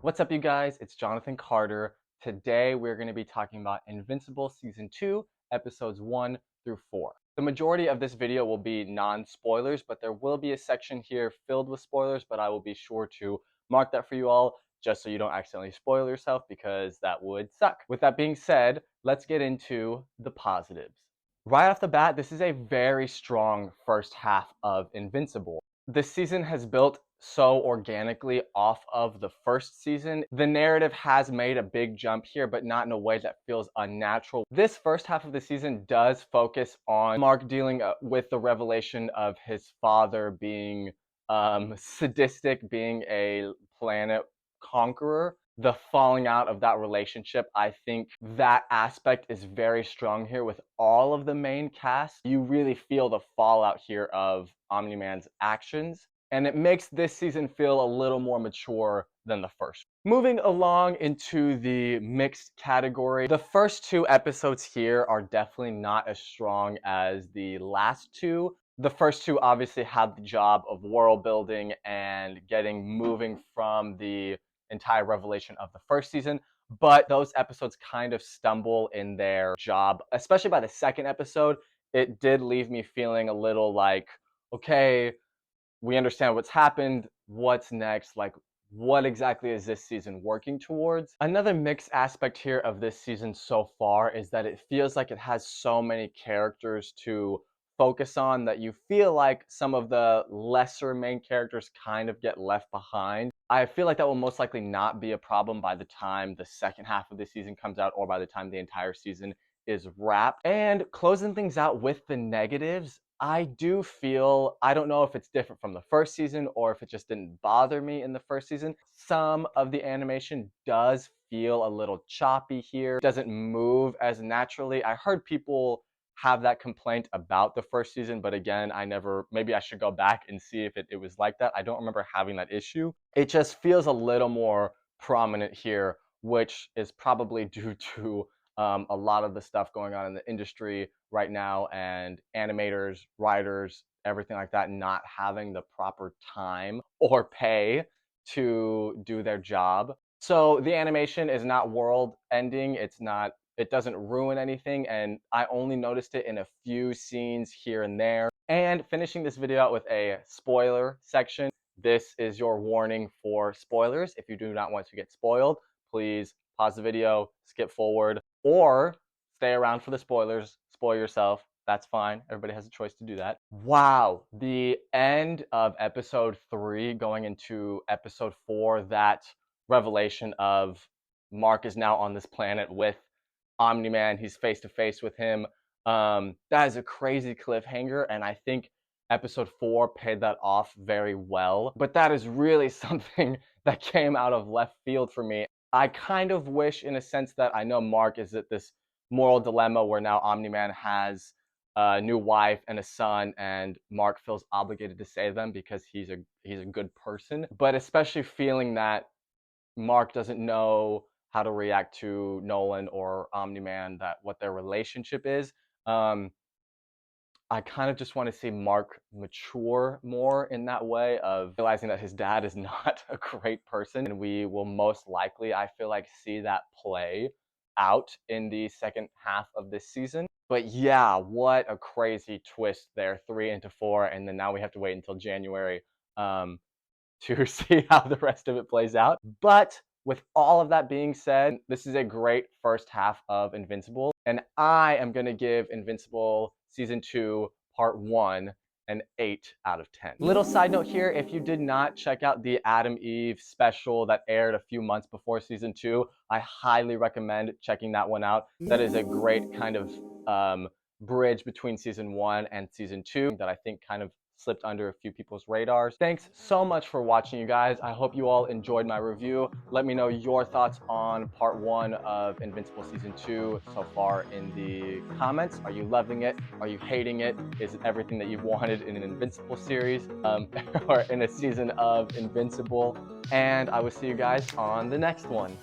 What's up, you guys? It's Jonathan Carter. Today, we're going to be talking about Invincible Season 2, Episodes 1 through 4. The majority of this video will be non-spoilers, but there will be a section here filled with spoilers, but I will be sure to mark that for you all, just so you don't accidentally spoil yourself, because that would suck. With that being said, let's get into the positives. Right off the bat, this is a very strong first half of Invincible. This season has built so organically off of the first season. The narrative has made a big jump here, but not in a way that feels unnatural. This first half of the season does focus on Mark dealing with the revelation of his father being sadistic, being a planet conqueror. The falling out of that relationship, I think that aspect is very strong here with all of the main cast. You really feel the fallout here of Omni-Man's actions, and it makes this season feel a little more mature than the first. Moving along into the mixed category, the first two episodes here are definitely not as strong as the last two. The first two obviously had the job of world building and getting moving from the entire revelation of the first season, but those episodes kind of stumble in their job, especially by the second episode. It did leave me feeling a little like, okay, we understand what's happened, what's next, like what exactly is this season working towards? Another mixed aspect here of this season so far is that it feels like it has so many characters to focus on that you feel like some of the lesser main characters kind of get left behind. I feel like that will most likely not be a problem by the time the second half of the season comes out, or by the time the entire season is wrapped. And closing things out with the negatives, I do feel, I don't know if it's different from the first season or if it just didn't bother me in the first season, some of the animation does feel a little choppy here. It doesn't move as naturally. I heard people have that complaint about the first season, but again, maybe I should go back and see if it was like that. I don't remember having that issue. It just feels a little more prominent here, which is probably due to a lot of the stuff going on in the industry right now, and animators, writers, everything like that not having the proper time or pay to do their job. So the animation is not world ending. It doesn't ruin anything, and I only noticed it in a few scenes here and there. And finishing this video out with a spoiler section. This is your warning for spoilers. If you do not want to get spoiled, please pause the video, skip forward, or stay around for the spoilers. Spoil yourself. That's fine. Everybody has a choice to do that. Wow. The end of episode 3 going into episode 4, that revelation of Mark is now on this planet with Omni-Man. He's face to face with him. That is a crazy cliffhanger, and I think episode 4 paid that off very well. But that is really something that came out of left field for me. I kind of wish, in a sense, that I know Mark is at this moral dilemma where now Omni-Man has a new wife and a son, and Mark feels obligated to save them because he's a good person. But especially feeling that Mark doesn't know how to react to Nolan or Omni-Man, what their relationship is. I kind of just want to see Mark mature more in that way, of realizing that his dad is not a great person, and we will most likely, I feel like, see that play out in the second half of this season. But yeah, what a crazy twist there, 3 into 4, and then now we have to wait until January to see how the rest of it plays out. But with all of that being said, this is a great first half of Invincible, and I am going to give Invincible Season 2 Part 1 an 8 out of 10. Little side note here, if you did not check out the Adam Eve special that aired a few months before Season 2, I highly recommend checking that one out. That is a great kind of bridge between Season 1 and Season 2 that I think kind of slipped under a few people's radars. Thanks so much for watching, you guys. I hope you all enjoyed my review. Let me know your thoughts on Part 1 of Invincible Season 2 so far in the comments. Are you loving it? Are you hating it? Is it everything that you've wanted in an Invincible series or in a season of Invincible? And I will see you guys on the next one.